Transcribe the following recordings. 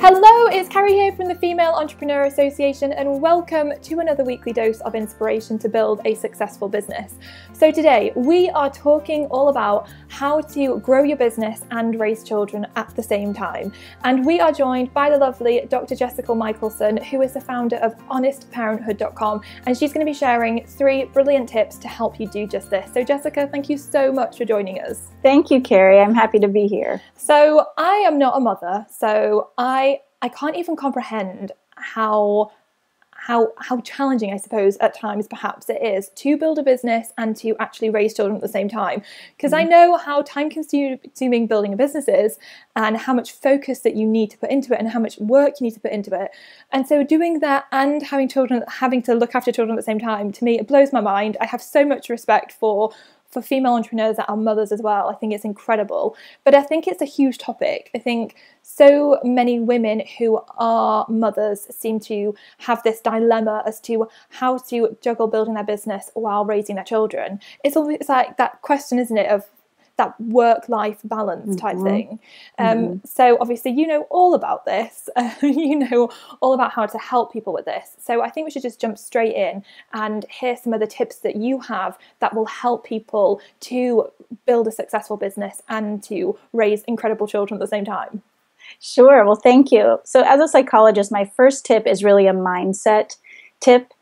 Hello, it's Carrie here from the Female Entrepreneur Association, and welcome to another weekly dose of inspiration to build a successful business. So today we are talking all about how to grow your business and raise children at the same time. And we are joined by the lovely Dr. Jessica Michaelson, who is the founder of honestparenthood.com, and she's going to be sharing 3 brilliant tips to help you do just this. So Jessica, thank you so much for joining us. Thank you, Carrie. I'm happy to be here. So I am not a mother, so I can't even comprehend how challenging, I suppose, at times perhaps it is to build a business and to actually raise children at the same time. Because I know how time-consuming building a business is, and how much focus that you need to put into it, and how much work you need to put into it. And so doing that and having to look after children at the same time, to me, it blows my mind. I have so much respect for female entrepreneurs that are mothers as well. I think it's incredible. But I think it's a huge topic. I think so many women who are mothers seem to have this dilemma as to how to juggle building their business while raising their children. It's like that question, isn't it, of that work-life balance type thing. So obviously you know all about this. You know all about how to help people with this. So I think we should just jump straight in and hear some of the tips that you have that will help people to build a successful business and to raise incredible children at the same time. Sure. Well, thank you. So as a psychologist, my first tip is really a mindset tip.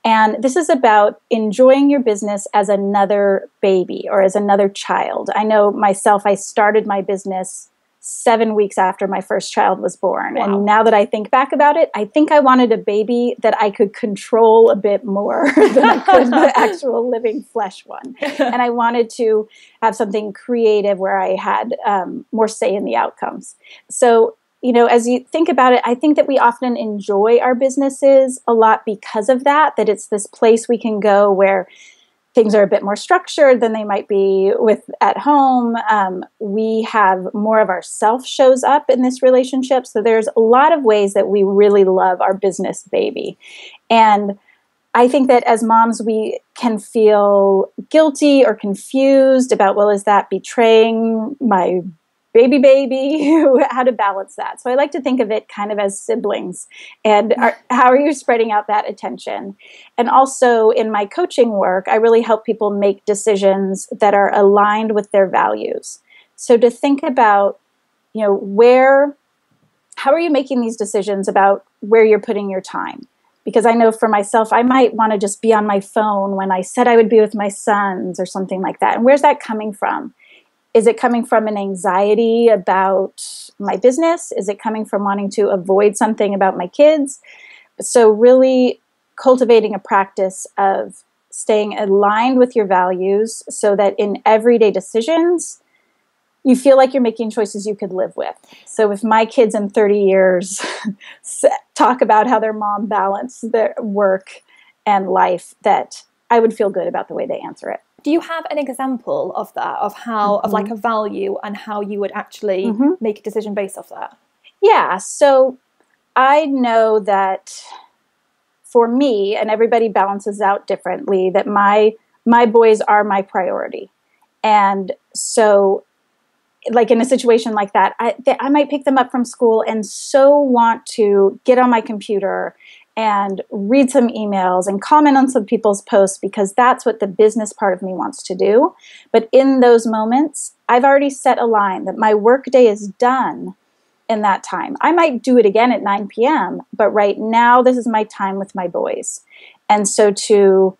And this is about enjoying your business as another baby or as another child. I know myself, I started my business 7 weeks after my first child was born. Wow. And now that I think back about it, I think I wanted a baby that I could control a bit more than I could the actual living flesh one. And I wanted to have something creative where I had more say in the outcomes. So, you know, as you think about it, I think that we often enjoy our businesses a lot because of that it's this place we can go where things are a bit more structured than they might be at home. We have more of ourself shows up in this relationship. So there's a lot of ways that we really love our business baby. And I think that as moms, we can feel guilty or confused about, well, is that betraying my baby, how to balance that. So I like to think of it kind of as siblings, and how are you spreading out that attention? And also in my coaching work, I really help people make decisions that are aligned with their values. So to think about, you know, how are you making these decisions about where you're putting your time? Because I know for myself, I might want to just be on my phone when I said I would be with my sons or something like that. And where's that coming from? Is it coming from an anxiety about my business? Is it coming from wanting to avoid something about my kids? So really cultivating a practice of staying aligned with your values so that in everyday decisions, you feel like you're making choices you could live with. So if my kids in 30 years talk about how their mom balanced their work and life, that I would feel good about the way they answer it. Do you have an example of that, of how, of like a value and how you would actually make a decision based off that? Yeah. So I know that for me, and everybody balances out differently, that my boys are my priority. And so like in a situation like that, I might pick them up from school and so want to get on my computer and read some emails and comment on some people's posts because that's what the business part of me wants to do. But in those moments, I've already set a line that my work day is done in that time. I might do it again at 9 p.m., but right now this is my time with my boys. And so to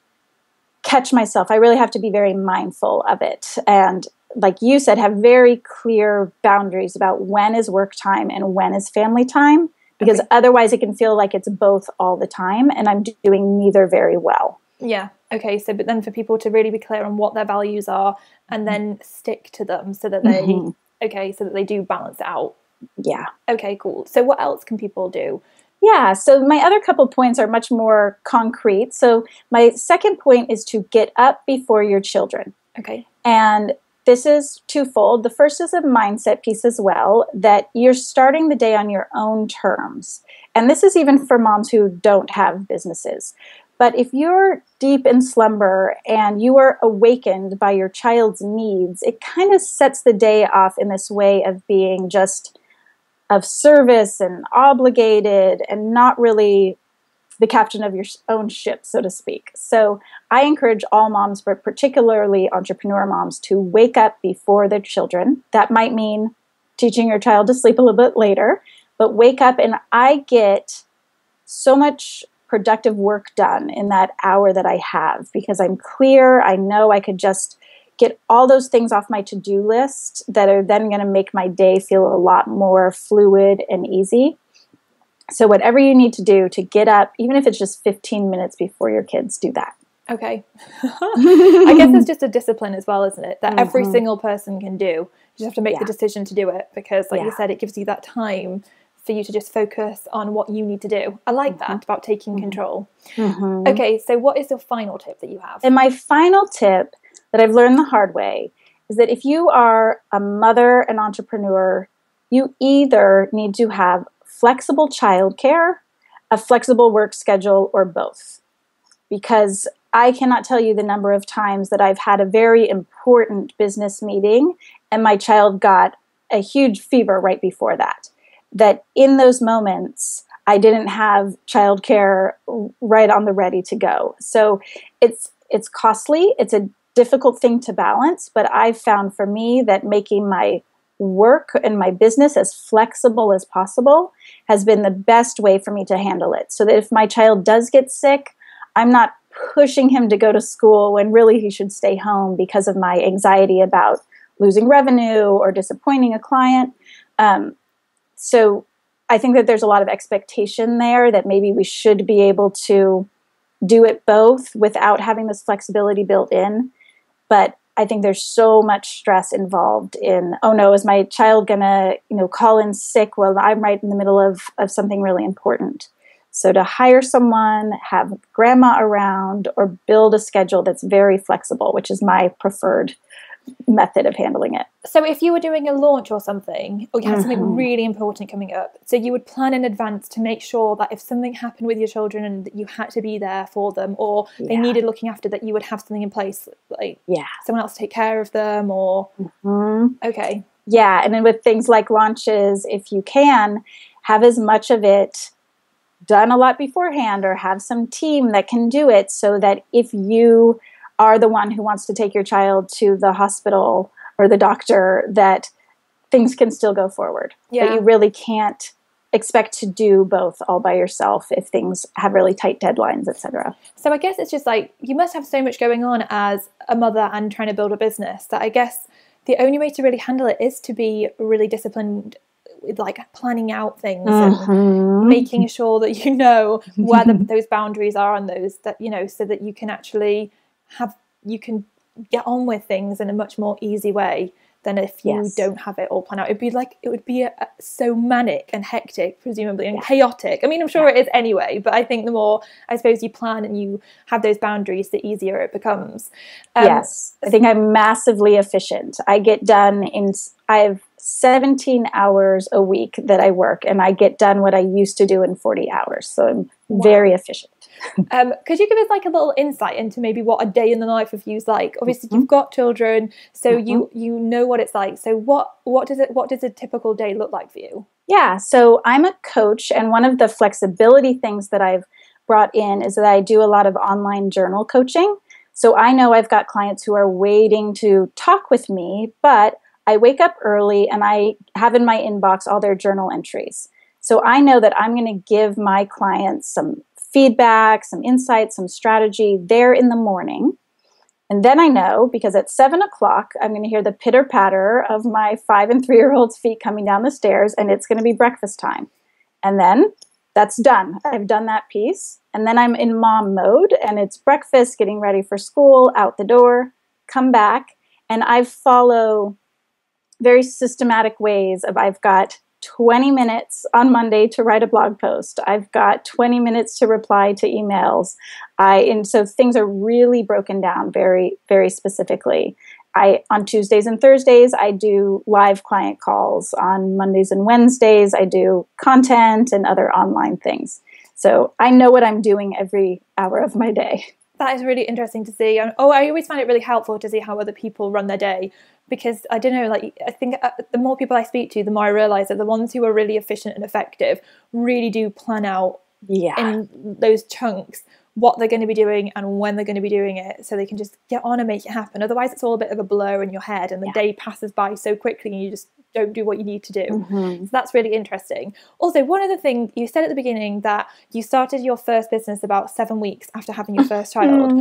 catch myself, I really have to be very mindful of it. And like you said, have very clear boundaries about when is work time and when is family time. Because otherwise it can feel like it's both all the time and I'm doing neither very well. Yeah. Okay. So, but then for people to really be clear on what their values are and then stick to them so that they do balance it out. Yeah. Okay, cool. So what else can people do? Yeah. So my other couple points are much more concrete. So my second point is to get up before your children. Okay. And this is twofold. The first is a mindset piece as well, that you're starting the day on your own terms. And this is even for moms who don't have businesses. But if you're deep in slumber and you are awakened by your child's needs, it kind of sets the day off in this way of being just of service and obligated and not really the captain of your own ship, so to speak. So I encourage all moms, but particularly entrepreneur moms, to wake up before their children. That might mean teaching your child to sleep a little bit later, but wake up, and I get so much productive work done in that hour that I have because I'm clear. I know I could just get all those things off my to-do list that are then going to make my day feel a lot more fluid and easy. So whatever you need to do to get up, even if it's just 15 minutes before your kids, do that. Okay. I guess it's just a discipline as well, isn't it? That every single person can do. You just have to make the decision to do it because, like you said, it gives you that time for you to just focus on what you need to do. I like that about taking control. Okay, so what is your final tip that you have? And my final tip that I've learned the hard way is that if you are a mother and entrepreneur, you either need to have flexible childcare, a flexible work schedule, or both. Because I cannot tell you the number of times that I've had a very important business meeting and my child got a huge fever right before that. That in those moments, I didn't have childcare right on the ready to go. So it's costly. It's a difficult thing to balance, but I've found for me that making my work and my business as flexible as possible has been the best way for me to handle it. So that if my child does get sick, I'm not pushing him to go to school when really he should stay home because of my anxiety about losing revenue or disappointing a client. So I think that there's a lot of expectation there that maybe we should be able to do it both without having this flexibility built in. But I think there's so much stress involved in, oh no, is my child gonna, call in sick while I'm right in the middle of something really important? So to hire someone, have grandma around, or build a schedule that's very flexible, which is my preferred method of handling it. So if you were doing a launch or something, or you had something really important coming up, so you would plan in advance to make sure that if something happened with your children and that you had to be there for them, or they needed looking after, that you would have something in place, like someone else to take care of them, or okay. Yeah, and then with things like launches, if you can, have as much of it done a lot beforehand, or have some team that can do it, so that if you are the one who wants to take your child to the hospital or the doctor, that things can still go forward. But you really can't expect to do both all by yourself if things have really tight deadlines, etc. So I guess it's just like, you must have so much going on as a mother and trying to build a business, that I guess the only way to really handle it is to be really disciplined with like planning out things and making sure that you know where those boundaries are on those, that, so that you can actually you can get on with things in a much more easy way than if you don't have it all planned out. It would be so manic and hectic, presumably, and chaotic. I mean, I'm sure it is anyway, but I think the more, I suppose, you plan and you have those boundaries, the easier it becomes. Yes, I think I'm massively efficient. I have 17 hours a week that I work, and I get done what I used to do in 40 hours. So I'm very efficient. Could you give us like a little insight into maybe what a day in the life of you's like? Obviously, you've got children, so you know what it's like. So what does a typical day look like for you? Yeah, so I'm a coach, and one of the flexibility things that I've brought in is that I do a lot of online journal coaching. So I know I've got clients who are waiting to talk with me, but I wake up early and I have in my inbox all their journal entries. So I know that I'm going to give my clients some feedback, some insights, some strategy there in the morning. And then I know, because at 7 o'clock, I'm going to hear the pitter patter of my 5 and 3-year-old's feet coming down the stairs, and it's going to be breakfast time. And then that's done. I've done that piece. And then I'm in mom mode, and it's breakfast, getting ready for school, out the door, come back. And I follow very systematic ways of, I've got 20 minutes on Monday to write a blog post. I've got 20 minutes to reply to emails. And so things are really broken down very, very specifically. On Tuesdays and Thursdays, I do live client calls. On Mondays and Wednesdays, I do content and other online things. So I know what I'm doing every hour of my day. That is really interesting to see. I always find it really helpful to see how other people run their day, because I don't know, like, I think the more people I speak to, the more I realize that the ones who are really efficient and effective really do plan out in those chunks what they're going to be doing and when they're going to be doing it, so they can just get on and make it happen. Otherwise it's all a bit of a blur in your head, and the day passes by so quickly and you just don't do what you need to do. So that's really interesting. Also, one other thing, you said at the beginning that you started your first business about 7 weeks after having your first child,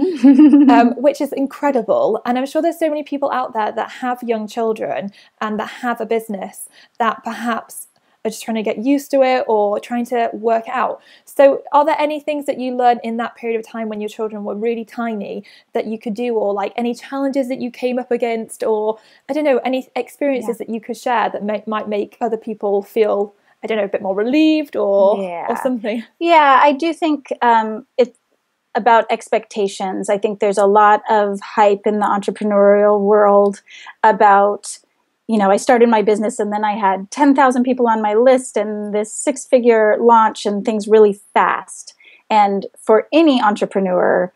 which is incredible. And I'm sure there's so many people out there that have young children and that have a business that perhaps are just trying to get used to it or trying to work it out. So are there any things that you learned in that period of time when your children were really tiny that you could do, or like any challenges that you came up against, or I don't know, any experiences that you could share that might make other people feel, I don't know, a bit more relieved or something? Yeah, I do think it's about expectations. I think there's a lot of hype in the entrepreneurial world about, you know, I started my business and then I had 10,000 people on my list and this 6-figure launch and things really fast. And for any entrepreneur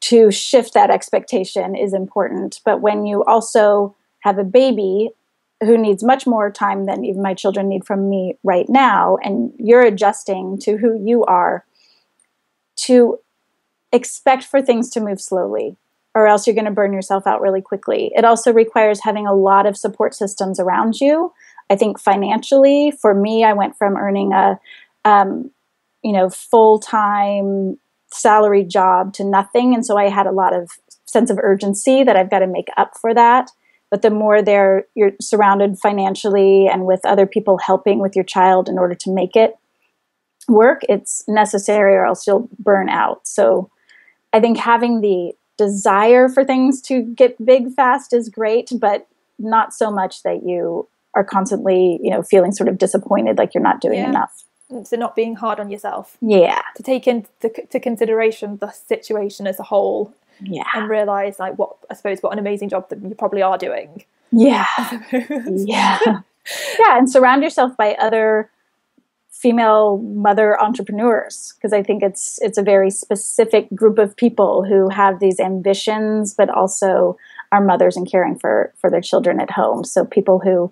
to shift that expectation is important. But when you also have a baby who needs much more time than even my children need from me right now, and you're adjusting to who you are, to expect for things to move slowly, or else you're going to burn yourself out really quickly. It also requires having a lot of support systems around you. I think financially, for me, I went from earning a full-time salary job to nothing. And so I had a lot of sense of urgency that I've got to make up for that. But the more you're surrounded financially and with other people helping with your child in order to make it work, it's necessary, or else you'll burn out. So I think having the desire for things to get big fast is great, but not so much that you are constantly, feeling sort of disappointed, like you're not doing enough. So not being hard on yourself. Yeah. To take into consideration the situation as a whole. Yeah. And realize, like, what an amazing job that you probably are doing. Yeah. Yeah. Yeah. And surround yourself by other female mother entrepreneurs, because I think it's a very specific group of people who have these ambitions, but also are mothers and caring for their children at home. So people who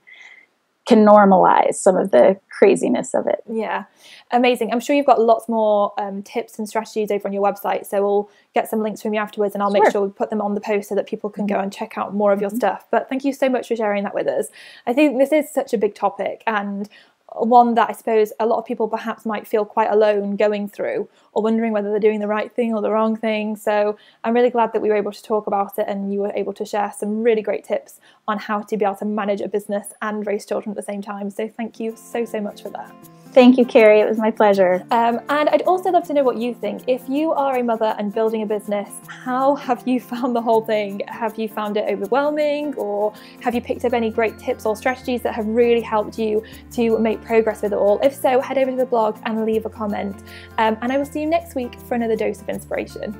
can normalize some of the craziness of it. Yeah, amazing. I'm sure you've got lots more tips and strategies over on your website, so we'll get some links from you afterwards, and I'll make sure we put them on the post so that people can go and check out more of your stuff. But thank you so much for sharing that with us. I think this is such a big topic, and one that I suppose a lot of people perhaps might feel quite alone going through, or wondering whether they're doing the right thing or the wrong thing. So I'm really glad that we were able to talk about it, and you were able to share some really great tips on how to be able to manage a business and raise children at the same time. So thank you so much for that. Thank you, Carrie. It was my pleasure. And I'd also love to know what you think. If you are a mother and building a business, how have you found the whole thing? Have you found it overwhelming, or have you picked up any great tips or strategies that have really helped you to make progress with it all? If so, head over to the blog and leave a comment. And I will see you next week for another dose of inspiration.